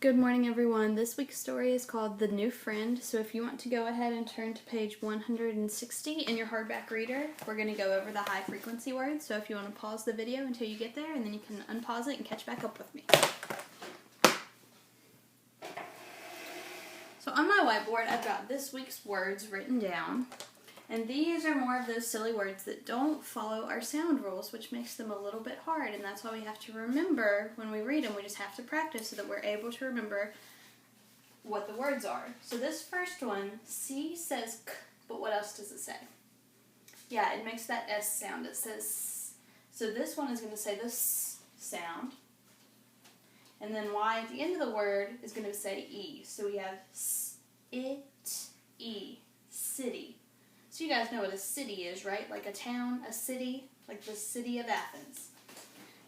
Good morning, everyone. This week's story is called The New Friend. So if you want to go ahead and turn to page 160 in your hardback reader, we're going to go over the high frequency words. So if you want to pause the video until you get there, and then you can unpause it and catch back up with me. So on my whiteboard, I've got this week's words written down. And these are more of those silly words that don't follow our sound rules, which makes them a little bit hard. And that's why we have to remember when we read them. We just have to practice so that we're able to remember what the words are. So this first one, C says K, but what else does it say? Yeah, it makes that S sound. It says S. So this one is going to say the S sound. And then Y at the end of the word is going to say E. So we have S, it, E, city. So you guys know what a city is, right? Like a town, a city, like the city of Athens.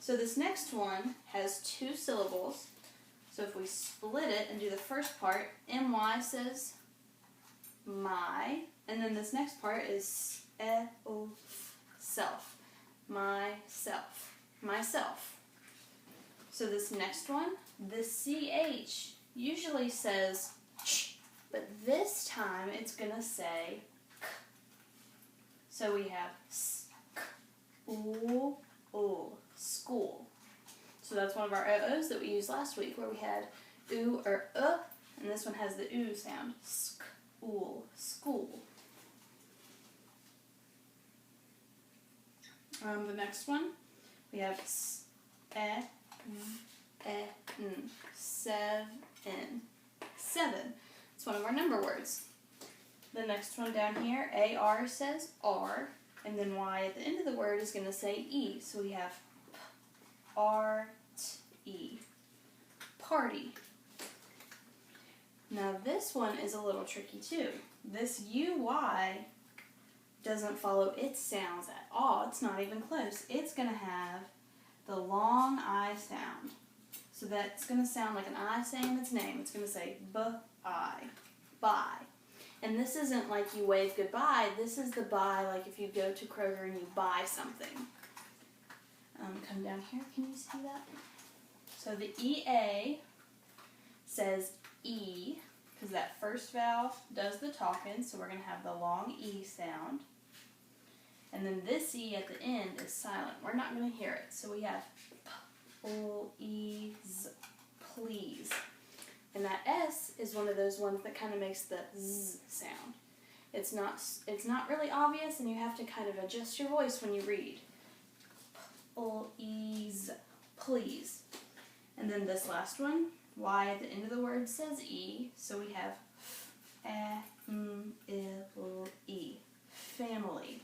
So this next one has two syllables. So if we split it and do the first part, MY says my, and then this next part is self, myself, myself. So this next one, the CH usually says ch, but this time it's going to say k. So we have school. So that's one of our OOs that we used last week, where we had oo or and this one has the oo sound. School, school. The next one, we have seven. It's one of our number words. The next one down here, AR says R, and then Y at the end of the word is going to say E. So we have R-T-E, party. Now this one is a little tricky too. This UY doesn't follow its sounds at all. It's not even close. It's going to have the long I sound. So that's going to sound like an I saying its name. It's going to say B-I, bye. And this isn't like you wave goodbye. This is the buy, like if you go to Kroger and you buy something. Come down here. Can you see that? So the EA says E, because that first vowel does the talking, so we're going to have the long E sound. And then this E at the end is silent. We're not going to hear it. So we have please, please. And that S is one of those ones that kind of makes the Z sound. It's not really obvious, and you have to kind of adjust your voice when you read. Please, please. And then this last one, Y at the end of the word says E, so we have family, family.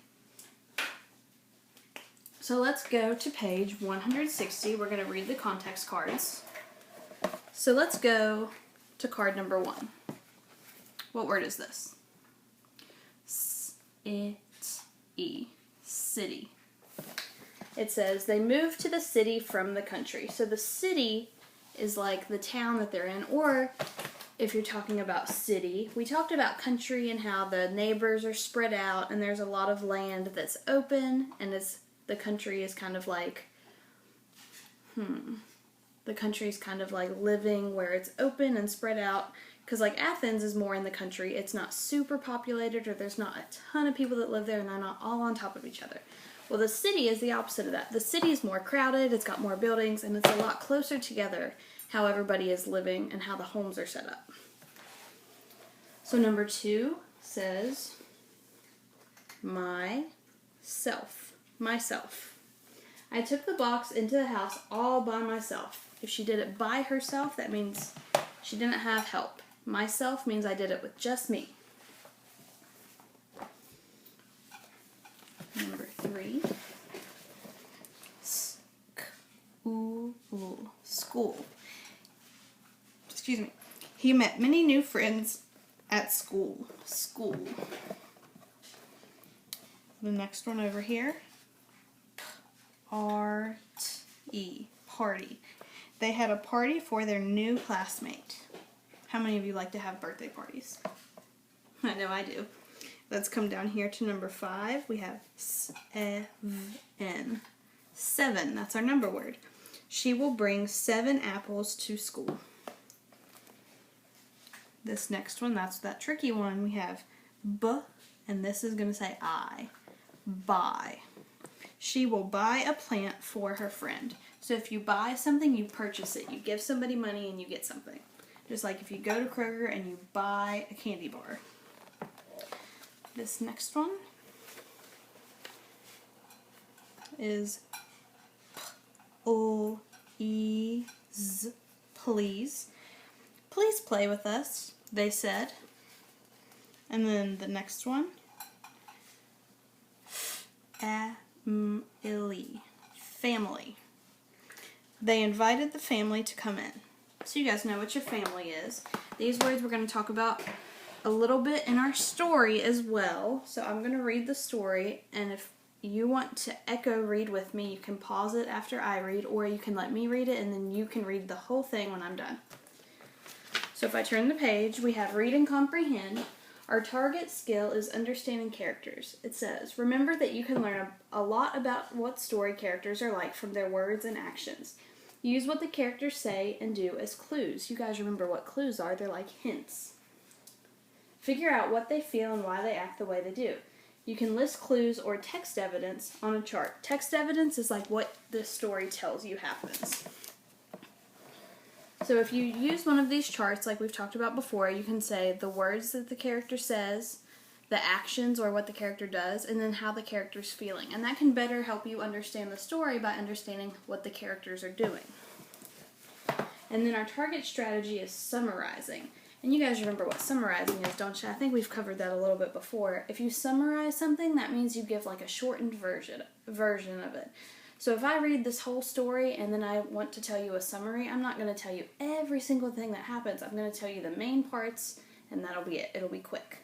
So let's go to page 160. We're going to read the context cards. So let's go to card number 1. What word is this? City. City. It says they moved to the city from the country. So the city is like the town that they're in, or if you're talking about city, we talked about country and how the neighbors are spread out and there's a lot of land that's open, and the country is kind of like the country is kind of like living where it's open and spread out, because like Athens is more in the country. It's not super populated, or there's not a ton of people that live there and they're not all on top of each other. Well, the city is the opposite of that. The city is more crowded, it's got more buildings, and it's a lot closer together how everybody is living and how the homes are set up. So number 2 says myself. Myself. I took the box into the house all by myself. If she did it by herself, that means she didn't have help. Myself means I did it with just me. Number 3. School. Excuse me. He met many new friends at school. School. The next one over here. Party. Party. They had a party for their new classmate. How many of you like to have birthday parties? I know I do. Let's come down here to number 5. We have 7. 7, that's our number word. She will bring 7 apples to school. This next one, that's that tricky one. We have B, and this is going to say I. Buy. She will buy a plant for her friend. So if you buy something, you purchase it. You give somebody money and you get something. Just like if you go to Kroger and you buy a candy bar. This next one is P-O-E-Z, please. Please play with us, they said. And then the next one, Family. Family. They invited the family to come in. So you guys know what your family is. These words we're going to talk about a little bit in our story as well. So I'm going to read the story, and if you want to echo read with me, you can pause it after I read, or you can let me read it and then you can read the whole thing when I'm done. So if I turn the page, we have read and comprehend. Our target skill is understanding characters. It says, remember that you can learn a lot about what story characters are like from their words and actions. Use what the characters say and do as clues. You guys remember what clues are. They're like hints. Figure out what they feel and why they act the way they do. You can list clues or text evidence on a chart. Text evidence is like what the story tells you happens. So if you use one of these charts, like we've talked about before, you can say the words that the character says, the actions or what the character does, and then how the character's feeling. And that can better help you understand the story by understanding what the characters are doing. And then our target strategy is summarizing. And you guys remember what summarizing is, don't you? I think we've covered that a little bit before. If you summarize something, that means you give like a shortened version of it. So if I read this whole story and then I want to tell you a summary, I'm not going to tell you every single thing that happens. I'm going to tell you the main parts, and that'll be it. It'll be quick.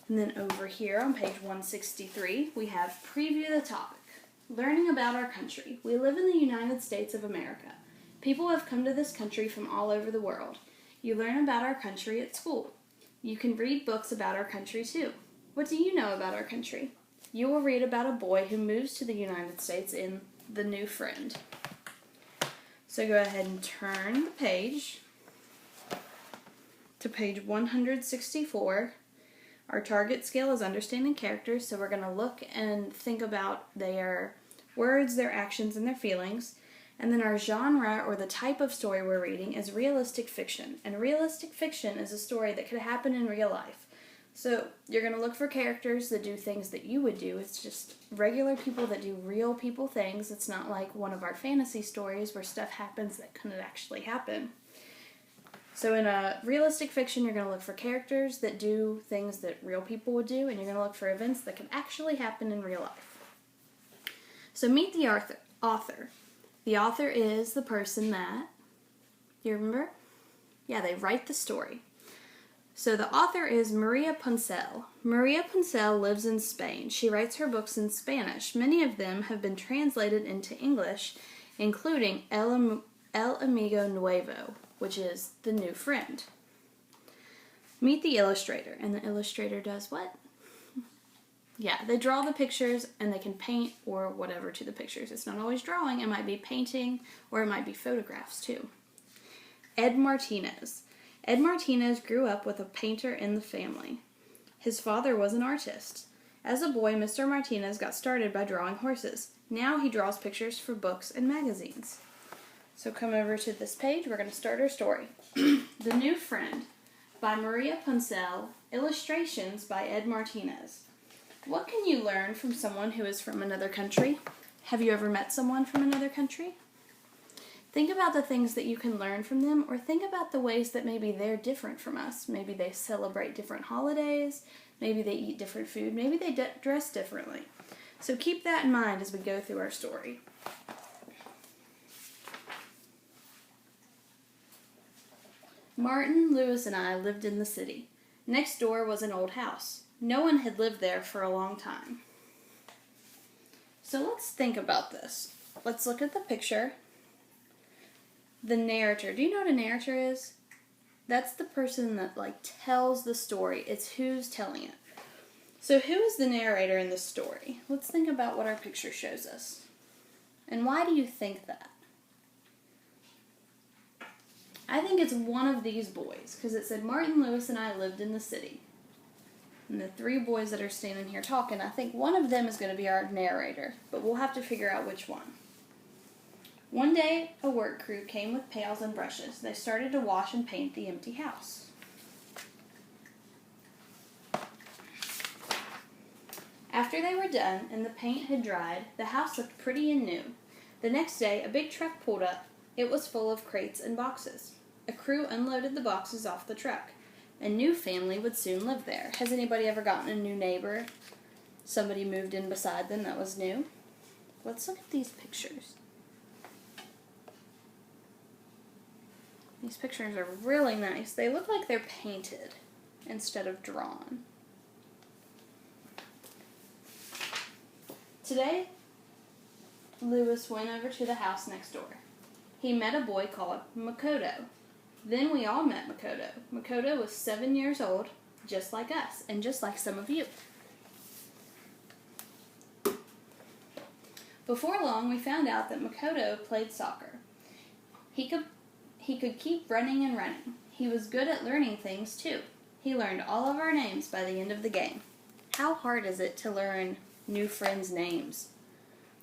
And then over here on page 163, we have preview the topic. Learning about our country. We live in the United States of America. People have come to this country from all over the world. You learn about our country at school. You can read books about our country too. What do you know about our country? You will read about a boy who moves to the United States in The New Friend. So go ahead and turn the page to page 164. Our target skill is understanding characters, so we're going to look and think about their words, their actions, and their feelings. And then our genre, or the type of story we're reading, is realistic fiction. And realistic fiction is a story that could happen in real life. So you're going to look for characters that do things that you would do. It's just regular people that do real people things. It's not like one of our fantasy stories where stuff happens that couldn't actually happen. So in a realistic fiction, you're going to look for characters that do things that real people would do, and you're going to look for events that can actually happen in real life. So meet the author. The author is the person that, you remember? Yeah, they write the story. So the author is Maria Puncel. Maria Puncel lives in Spain. She writes her books in Spanish. Many of them have been translated into English, including El Amigo Nuevo, which is The New Friend. Meet the illustrator. And the illustrator does what? Yeah, they draw the pictures and they can paint or whatever to the pictures. It's not always drawing. It might be painting or it might be photographs too. Ed Martinez. Ed Martinez grew up with a painter in the family. His father was an artist. As a boy, Mr. Martinez got started by drawing horses. Now he draws pictures for books and magazines. So come over to this page. We're going to start our story. The New Friend by Maria Puncel. Illustrations by Ed Martinez. What can you learn from someone who is from another country? Have you ever met someone from another country? Think about the things that you can learn from them, or think about the ways that maybe they're different from us. Maybe they celebrate different holidays, maybe they eat different food, maybe they dress differently. So keep that in mind as we go through our story. Martin, Lewis, and I lived in the city. Next door was an old house. No one had lived there for a long time. So let's think about this. Let's look at the picture. The narrator. Do you know what a narrator is? That's the person that tells the story. It's who's telling it. So who is the narrator in this story? Let's think about what our picture shows us. And why do you think that? I think it's one of these boys, because it said Martin Lewis and I lived in the city. And the three boys that are standing here talking, I think one of them is going to be our narrator, but we'll have to figure out which one. One day, a work crew came with pails and brushes. They started to wash and paint the empty house. After they were done and the paint had dried, the house looked pretty and new. The next day, a big truck pulled up. It was full of crates and boxes. A crew unloaded the boxes off the truck. A new family would soon live there. Has anybody ever gotten a new neighbor? Somebody moved in beside them that was new? Let's look at these pictures. These pictures are really nice. They look like they're painted instead of drawn. Today, Lewis went over to the house next door. He met a boy called Makoto. Then we all met Makoto. Makoto was 7 years old, just like us, and just like some of you. Before long, we found out that Makoto played soccer. He could keep running and running. He was good at learning things, too. He learned all of our names by the end of the game. How hard is it to learn new friends' names?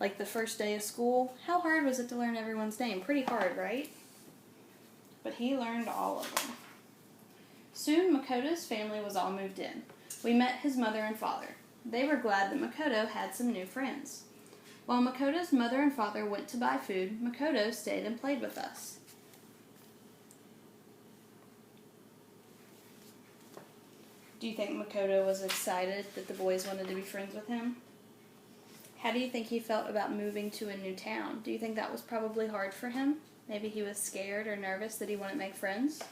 Like the first day of school, how hard was it to learn everyone's name? Pretty hard, right? But he learned all of them. Soon, Makoto's family was all moved in. We met his mother and father. They were glad that Makoto had some new friends. While Makoto's mother and father went to buy food, Makoto stayed and played with us. Do you think Makoto was excited that the boys wanted to be friends with him? How do you think he felt about moving to a new town? Do you think that was probably hard for him? Maybe he was scared or nervous that he wouldn't make friends?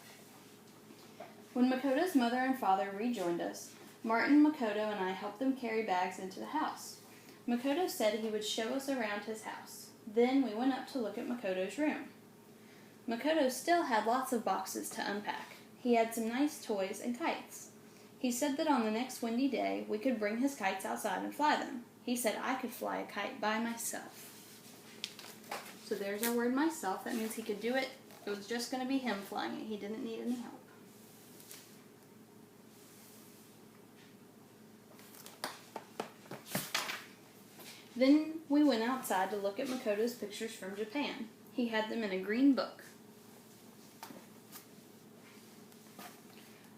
When Makoto's mother and father rejoined us, Martin, Makoto, and I helped them carry bags into the house. Makoto said he would show us around his house. Then we went up to look at Makoto's room. Makoto still had lots of boxes to unpack. He had some nice toys and kites. He said that on the next windy day, we could bring his kites outside and fly them. He said I could fly a kite by myself. So there's our word myself. That means he could do it. It was just going to be him flying it. He didn't need any help. Then we went outside to look at Makoto's pictures from Japan. He had them in a green book.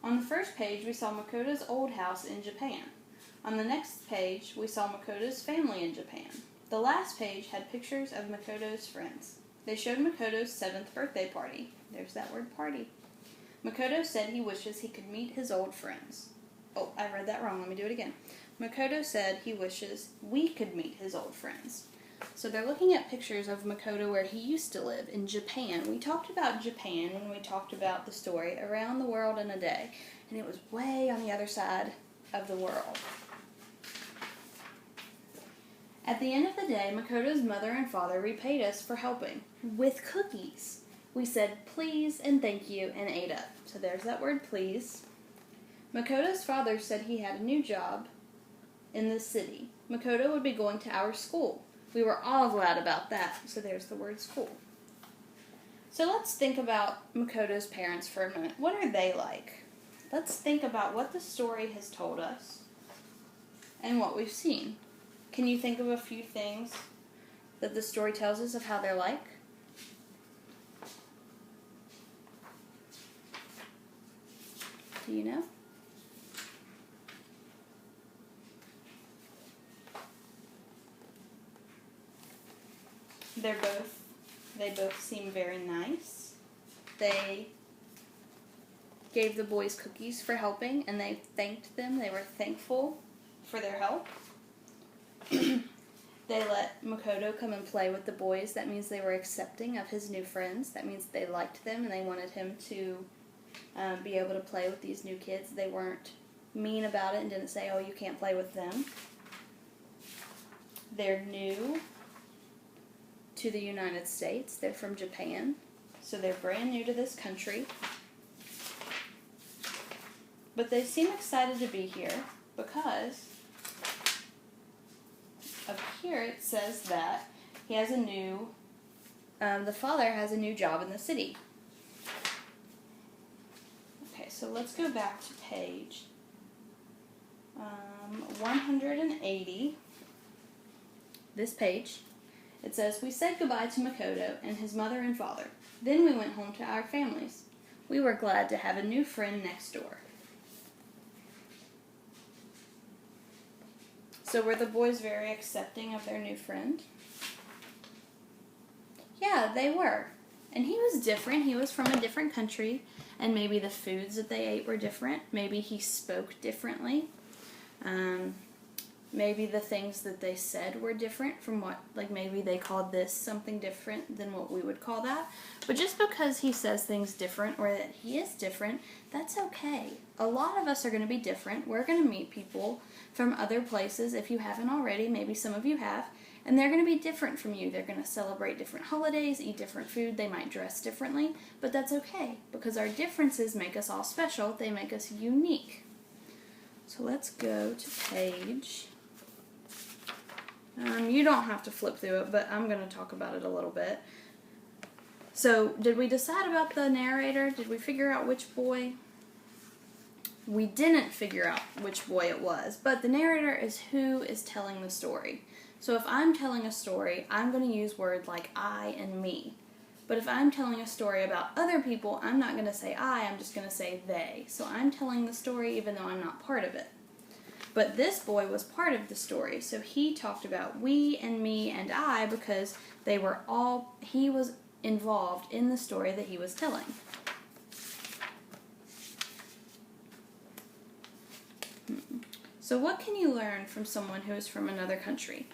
On the first page, we saw Makoto's old house in Japan. On the next page, we saw Makoto's family in Japan. The last page had pictures of Makoto's friends. They showed Makoto's 7th birthday party. There's that word party. Makoto said he wishes he could meet his old friends. Oh, I read that wrong. Let me do it again. Makoto said he wishes we could meet his old friends. So they're looking at pictures of Makoto where he used to live, in Japan. We talked about Japan when we talked about the story Around the World in a Day, and it was way on the other side of the world. At the end of the day, Makoto's mother and father repaid us for helping with cookies. We said please and thank you and ate up. So there's that word please. Makoto's father said he had a new job in the city. Makoto would be going to our school. We were all glad about that. So there's the word school. So let's think about Makoto's parents for a minute. What are they like? Let's think about what the story has told us and what we've seen. Can you think of a few things that the story tells us of how they're like? Do you know? They both seem very nice. They gave the boys cookies for helping, and they thanked them. They were thankful for their help. They let Makoto come and play with the boys. That means they were accepting of his new friends. That means they liked them and they wanted him to be able to play with these new kids. They weren't mean about it and didn't say, oh, you can't play with them. They're new to the United States. They're from Japan, so they're brand new to this country. But they seem excited to be here because up here it says that he has a new, the father has a new job in the city. so let's go back to page 180. This page. It says, "We said goodbye to Makoto and his mother and father. Then we went home to our families. We were glad to have a new friend next door." So were the boys very accepting of their new friend? Yeah, they were. And he was different. He was from a different country, and maybe the foods that they ate were different. Maybe he spoke differently. Maybe the things that they said were different from what, like maybe they called this something different than what we would call that. But just because he says things different or that he is different, that's okay. A lot of us are going to be different. We're going to meet people from other places. If you haven't already, maybe some of you have. And they're going to be different from you. They're going to celebrate different holidays, eat different food. They might dress differently. But that's okay, because our differences make us all special. They make us unique. So let's go to page... you don't have to flip through it, but I'm going to talk about it a little bit. So, did we decide about the narrator? Did we figure out which boy? We didn't figure out which boy it was, but the narrator is who is telling the story. So if I'm telling a story, I'm going to use words like I and me. But if I'm telling a story about other people, I'm not going to say I, I'm just going to say they. So I'm telling the story even though I'm not part of it. But this boy was part of the story, so he talked about we and me and I because he was involved in the story that he was telling. So what can you learn from someone who is from another country?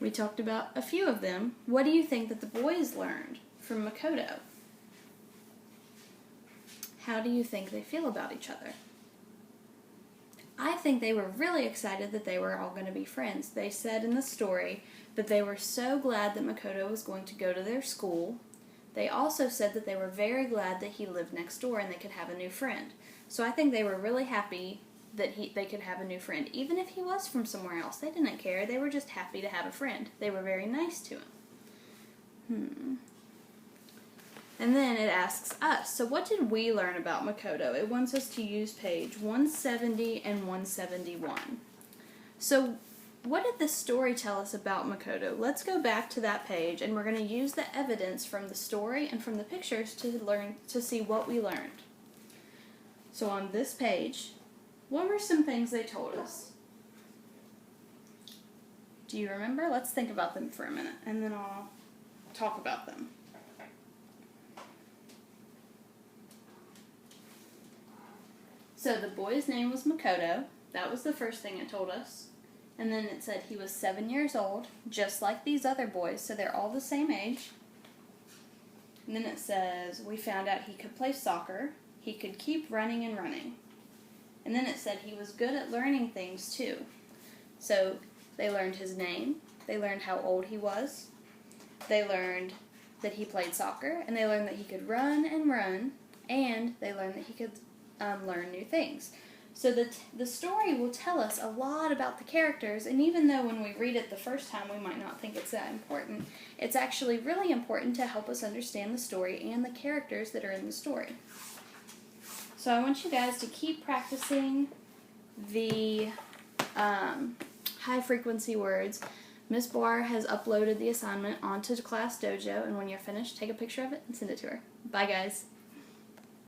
We talked about a few of them. What do you think that the boys learned from Makoto? How do you think they feel about each other? I think they were really excited that they were all going to be friends. They said in the story that they were so glad that Makoto was going to go to their school. They also said that they were very glad that he lived next door and they could have a new friend. So I think they were really happy that they could have a new friend. Even if he was from somewhere else, they didn't care. They were just happy to have a friend. They were very nice to him. And then it asks us, so what did we learn about Makoto? It wants us to use page 170 and 171. So what did the story tell us about Makoto? Let's go back to that page, and we're going to use the evidence from the story and from the pictures to see what we learned. So on this page, what were some things they told us? Do you remember? Let's think about them for a minute, and then I'll talk about them. So the boy's name was Makoto. That was the first thing it told us. And then it said he was 7 years old, just like these other boys, so they're all the same age. And then it says, we found out he could play soccer. He could keep running and running. And then it said he was good at learning things too. So they learned his name. They learned how old he was. They learned that he played soccer. And they learned that he could run. And they learned that he could learn new things. So the story will tell us a lot about the characters, and even though when we read it the first time we might not think it's that important, it's actually really important to help us understand the story and the characters that are in the story. So I want you guys to keep practicing the high frequency words. Miss Barr has uploaded the assignment onto Class Dojo, and when you're finished, take a picture of it and send it to her. Bye guys.